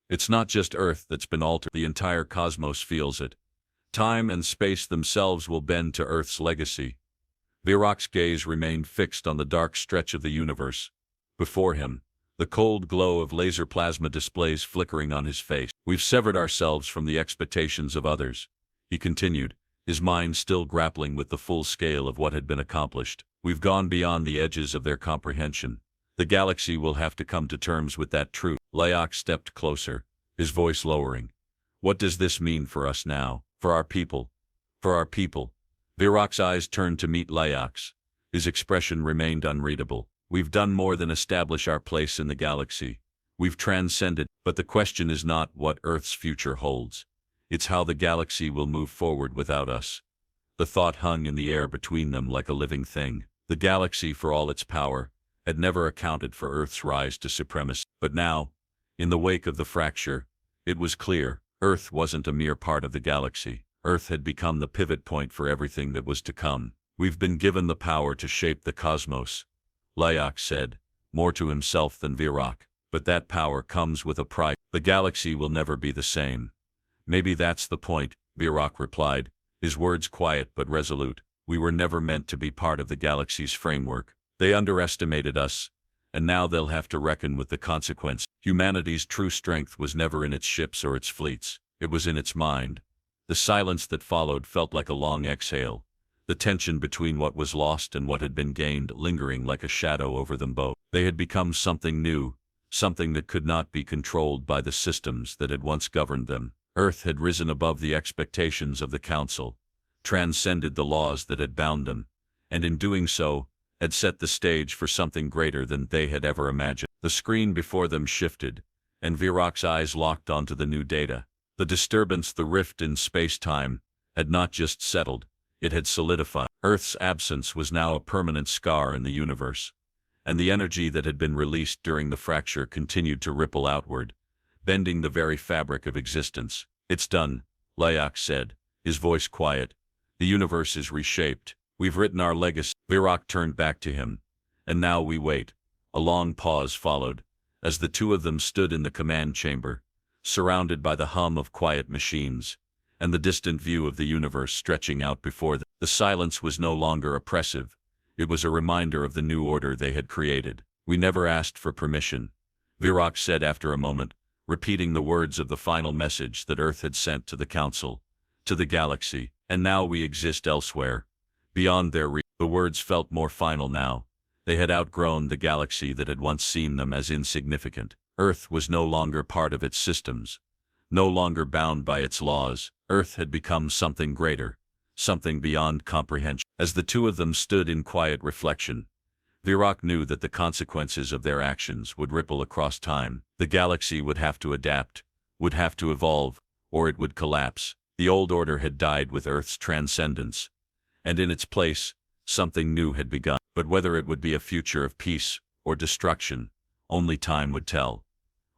"It's not just Earth that's been altered, the entire cosmos feels it. Time and space themselves will bend to Earth's legacy." Virak's gaze remained fixed on the dark stretch of the universe. Before him, the cold glow of laser plasma displays flickering on his face. "We've severed ourselves from the expectations of others," he continued, his mind still grappling with the full scale of what had been accomplished. "We've gone beyond the edges of their comprehension. The galaxy will have to come to terms with that truth." Lyak stepped closer, his voice lowering. "What does this mean for us now? For our people? For our people?" Virak's eyes turned to meet Lyak's. His expression remained unreadable. "We've done more than establish our place in the galaxy. We've transcended, but the question is not what Earth's future holds. It's how the galaxy will move forward without us." The thought hung in the air between them like a living thing. The galaxy, for all its power, had never accounted for Earth's rise to supremacy. But now, in the wake of the fracture, it was clear, Earth wasn't a mere part of the galaxy. Earth had become the pivot point for everything that was to come. "We've been given the power to shape the cosmos," Lyak said, more to himself than Virak. "But that power comes with a price. The galaxy will never be the same." "Maybe that's the point," Virak replied, his words quiet but resolute. "We were never meant to be part of the galaxy's framework. They underestimated us, and now they'll have to reckon with the consequence." Humanity's true strength was never in its ships or its fleets. It was in its mind. The silence that followed felt like a long exhale, the tension between what was lost and what had been gained lingering like a shadow over them both. They had become something new, something that could not be controlled by the systems that had once governed them. Earth had risen above the expectations of the Council, transcended the laws that had bound them, and in doing so, had set the stage for something greater than they had ever imagined. The screen before them shifted, and Virak's eyes locked onto the new data. The disturbance, the rift in space-time, had not just settled, it had solidified. Earth's absence was now a permanent scar in the universe, and the energy that had been released during the fracture continued to ripple outward, bending the very fabric of existence. "It's done," Lyak said, his voice quiet. "The universe is reshaped. We've written our legacy." Virak turned back to him. "And now we wait." A long pause followed, as the two of them stood in the command chamber, surrounded by the hum of quiet machines, and the distant view of the universe stretching out before them. The silence was no longer oppressive. It was a reminder of the new order they had created. "We never asked for permission," Virak said after a moment, repeating the words of the final message that Earth had sent to the Council, to the galaxy. "And now we exist elsewhere, beyond their reach." The words felt more final now. They had outgrown the galaxy that had once seen them as insignificant. Earth was no longer part of its systems, no longer bound by its laws. Earth had become something greater, something beyond comprehension. As the two of them stood in quiet reflection, Virak knew that the consequences of their actions would ripple across time. The galaxy would have to adapt, would have to evolve, or it would collapse. The old order had died with Earth's transcendence, and in its place, something new had begun. But whether it would be a future of peace or destruction, only time would tell.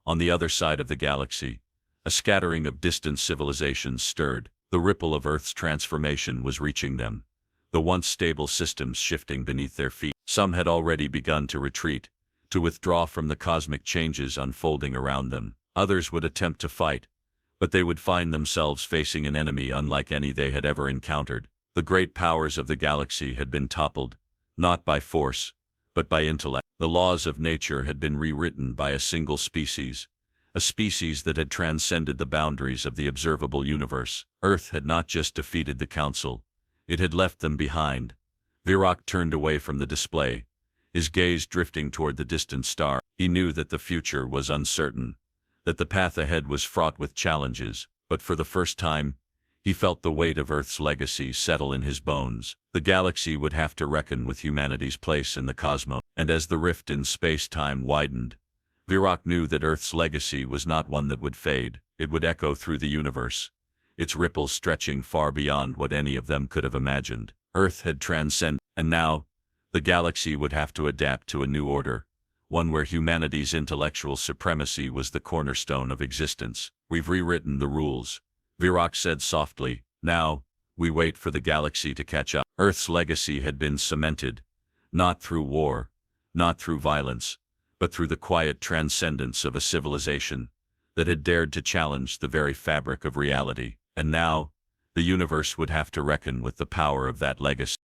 On the other side of the galaxy, A scattering of distant civilizations stirred. The ripple of Earth's transformation was reaching them, the once stable systems shifting beneath their feet. Some had already begun to retreat, to withdraw from the cosmic changes unfolding around them. Others would attempt to fight, but they would find themselves facing an enemy unlike any they had ever encountered. The great powers of the galaxy had been toppled, not by force, but by intellect. The laws of nature had been rewritten by a single species, a species that had transcended the boundaries of the observable universe. Earth had not just defeated the Council, it had left them behind. Virak turned away from the display, his gaze drifting toward the distant star. He knew that the future was uncertain, that the path ahead was fraught with challenges, but for the first time, he felt the weight of Earth's legacy settle in his bones. The galaxy would have to reckon with humanity's place in the cosmos, and as the rift in space-time widened, Virak knew that Earth's legacy was not one that would fade. It would echo through the universe, its ripples stretching far beyond what any of them could have imagined. Earth had transcended, and now, the galaxy would have to adapt to a new order, one where humanity's intellectual supremacy was the cornerstone of existence. We've rewritten the rules, Virak said softly. Now, we wait for the galaxy to catch up. Earth's legacy had been cemented, not through war, not through violence, but through the quiet transcendence of a civilization that had dared to challenge the very fabric of reality. And now, the universe would have to reckon with the power of that legacy.